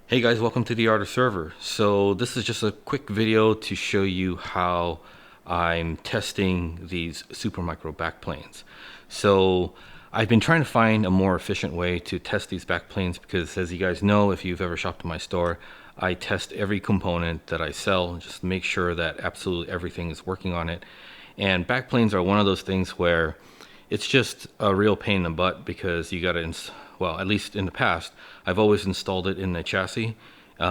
Hey guys, welcome to the Art of Server. So this is just a quick video to show you how I'm testing these Supermicro backplanes. So I've been trying to find a more efficient way to test these backplanes because, as you guys know, if you've ever shopped in my store, I test every component that I sell just to make sure that absolutely everything is working on it. And backplanes are one of those things where it's just a real pain in the butt because you got to, well, at least in the past, I've always installed it in a chassis, in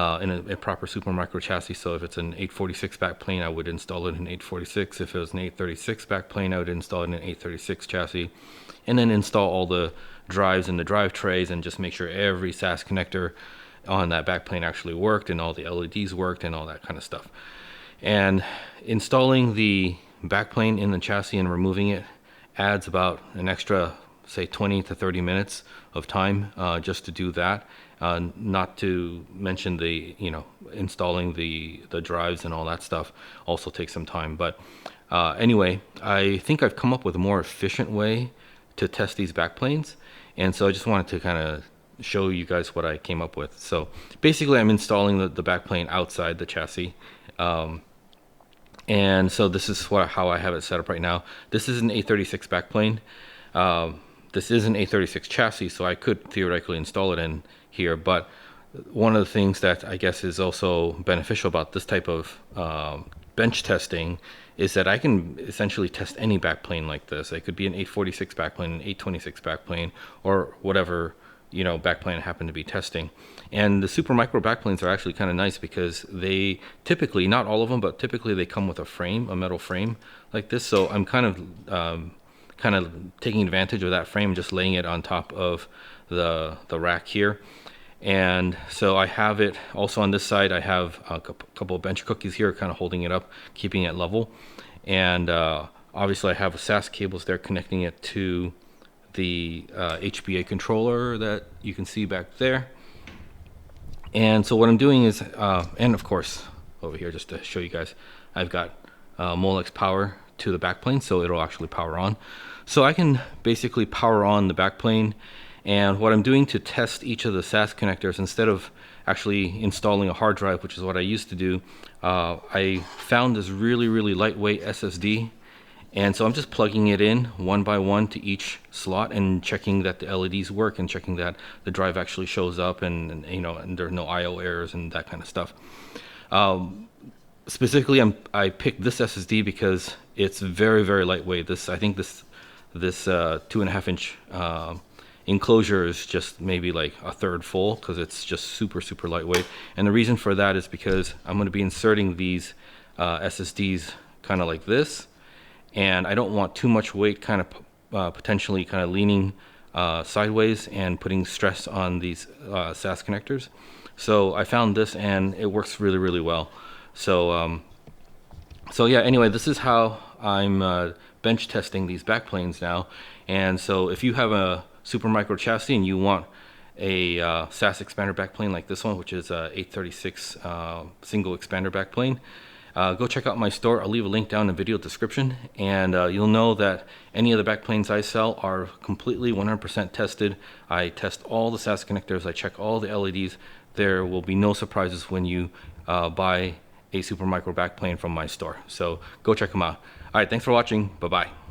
a proper Supermicro chassis. So if it's an 846 backplane, I would install it in 846. If it was an 836 backplane, I would install it in an 836 chassis, and then install all the drives and the drive trays and just make sure every SAS connector on that backplane actually worked and all the LEDs worked and all that kind of stuff. And installing the backplane in the chassis and removing it adds about an extra, say, 20 to 30 minutes of time just to do that. Not to mention the, installing the drives and all that stuff also takes some time. But anyway, I think I've come up with a more efficient way to test these backplanes. And so I just wanted to kind of show you guys what I came up with. So basically I'm installing the backplane outside the chassis. And so this is how I have it set up right now. This is an 836 backplane. This is an 836 chassis, so I could theoretically install it in here. But one of the things that I guess is also beneficial about this type of bench testing is that I can essentially test any backplane like this. It could be an 846 backplane, an 826 backplane, or whatever backplane I happen to be testing. And the Supermicro backplanes are actually kind of nice because they typically, not all of them, but typically they come with a frame, a metal frame like this. So I'm kind of taking advantage of that frame, just laying it on top of the rack here. And so I have it also on this side. I have a couple of bench cookies here, kind of holding it up, keeping it level. And obviously I have SAS cables there connecting it to the HBA controller that you can see back there. And so what I'm doing is, and of course over here, just to show you guys, I've got Molex power to the backplane, so it'll actually power on. So I can basically power on the backplane. And what I'm doing to test each of the SAS connectors, instead of actually installing a hard drive, which is what I used to do, I found this really lightweight SSD. And so I'm just plugging it in one by one to each slot and checking that the LEDs work and checking that the drive actually shows up and there are no IO errors and that kind of stuff. Specifically, I picked this SSD because it's very lightweight. I think this 2.5 inch enclosure is just maybe like a third full because it's just super lightweight. And the reason for that is because I'm going to be inserting these SSDs kind of like this. And I don't want too much weight kind of potentially kind of leaning sideways and putting stress on these SAS connectors. So I found this and it works really well. So yeah, anyway, this is how I'm bench testing these backplanes now. And so if you have a Supermicro chassis and you want a SAS expander backplane like this one, which is a 836 single expander backplane, go check out my store. I'll leave a link down in the video description, and you'll know that any of the backplanes I sell are completely 100% tested. I test all the SAS connectors, I check all the LEDs. There will be no surprises when you buy a Supermicro backplane from my store. So go check them out. All right, thanks for watching. Bye-bye.